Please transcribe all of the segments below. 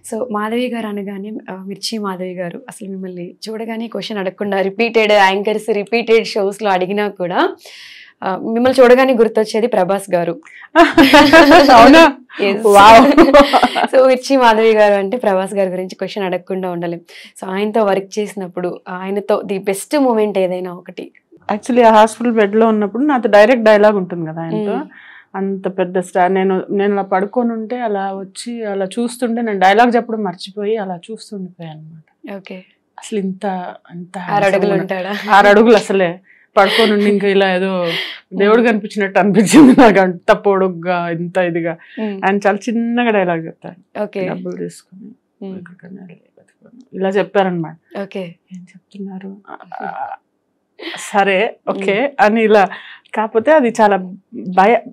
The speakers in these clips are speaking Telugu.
సో మాధవి గారు అనగానే మిర్చి మాధవి గారు అసలు మిమ్మల్ని చూడగానే క్వశ్చన్ అడగకుండా రిపీటెడ్ యాంకర్స్ రిపీటెడ్ షోస్లో అడిగినా కూడా మిమ్మల్ని చూడగానే గుర్తొచ్చేది ప్రభాస్ గారు. అవునా? సో మిర్చి మాధవి గారు అంటే ప్రభాస్ గారి గురించి క్వశ్చన్ అడగకుండా ఉండలేం. సో ఆయనతో వర్క్ చేసినప్పుడు ఆయనతో ది బెస్ట్ మూమెంట్ ఏదైనా ఒకటి? యాక్చువల్లీ ఆ హాస్పిటల్ బెడ్ లో ఉన్నప్పుడు నాతో డైరెక్ట్ డైలాగ్ ఉంటుంది కదా ఆయనతో. అంత పెద్ద స్టార్, నేను అలా పడుకొని ఉంటే అలా వచ్చి అలా చూస్తుంటే నేను డైలాగ్ చెప్పడం మర్చిపోయి అలా చూస్తుండిపోయాను అనమాట. ఓకే. అసలు ఇంత 6 అడుగులు ఉంటాడా? 6 అడుగులు అసలే పడుకొని ఉండి ఇంకా ఇలా ఏదో దేవుడు కనిపించినట్టు అనిపించింది నాకు. అంత పొడుగ్గా ఇంత ఇదిగా ఆయన చాలా చిన్నగా డైలాగ్ చెప్తారు. డబ్బులు తీసుకుని ఇలా చెప్పారనమాట. ఏం చెప్తున్నారు సరే ఓకే అని ఇలా. కాకపోతే అది చాలా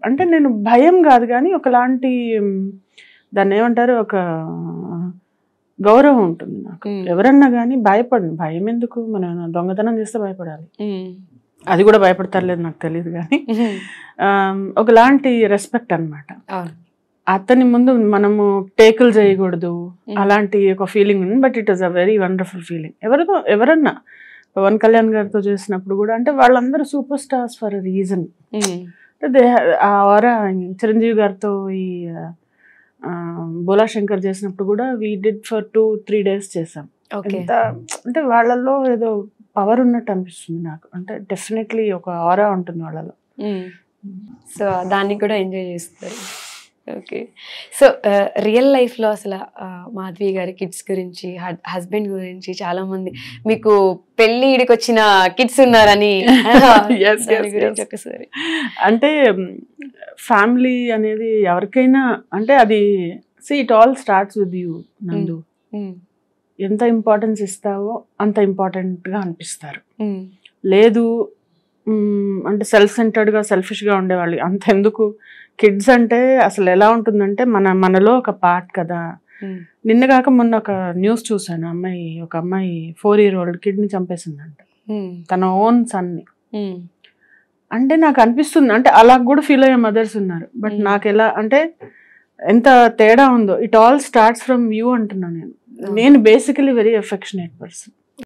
అంటే నేను భయం కాదు కానీ ఒకలాంటి దాన్ని ఏమంటారు ఒక గౌరవం ఉంటుంది నాకు. ఎవరన్నా కానీ భయం ఎందుకు, మనం దొంగతనం చేస్తే భయపడాలి, అది కూడా భయపడతారులేదు నాకు తెలియదు కానీ ఒకలాంటి రెస్పెక్ట్ అనమాట. అతని ముందు మనము టేకులు చేయకూడదు అలాంటి ఒక ఫీలింగ్ ఉంది. But it is a very wonderful feeling. ఎవరన్నా పవన్ కళ్యాణ్ గారితో చేసినప్పుడు కూడా అంటే వాళ్ళందరూ super stars for a reason. Chiranjeevi గారితో ఈ బోలా శంకర్ చేసినప్పుడు కూడా వీ డిడ్ ఫర్ 2-3 days చేసాం. అంటే వాళ్ళల్లో ఏదో పవర్ ఉన్నట్టు అనిపిస్తుంది నాకు. అంటే డెఫినెట్లీ ఒక ఆరా ఉంటుంది వాళ్ళలో. సో దాన్ని కూడా ఎంజాయ్ చేస్తారు. ఓకే. సో రియల్ లైఫ్లో అసలు మాధవి గారి కిడ్స్ గురించి, హస్బెండ్ గురించి చాలా మంది మీకు పెళ్లి ఈడికి వచ్చిన కిడ్స్ ఉన్నారని గురించి ఒకసారి. అంటే ఫ్యామిలీ అనేది ఎవరికైనా అంటే అది it all starts with you నందు. ఎంత ఇంపార్టెన్స్ ఇస్తావో అంత ఇంపార్టెంట్గా అనిపిస్తారు. లేదు అంటే సెల్ఫ్ సెంటర్డ్గా సెల్ఫిష్గా ఉండేవాళ్ళు అంతెందుకు. కిడ్స్ అంటే అసలు ఎలా ఉంటుందంటే మనలో ఒక పార్ట్ కదా. నిన్నగాక మొన్న ఒక న్యూస్ చూసాను, ఒక అమ్మాయి 4-year-old కిడ్ని చంపేసిందంట, తన ఓన్ సన్ని. అంటే నాకు అనిపిస్తుంది అంటే అలా కూడా ఫీల్ అయ్యే మదర్స్ ఉన్నారు. బట్ నాకు ఎలా అంటే ఎంత తేడా ఉందో. It all starts from you అంటున్నా నేను బేసికలీ వెరీ అఫెక్షనేట్ పర్సన్.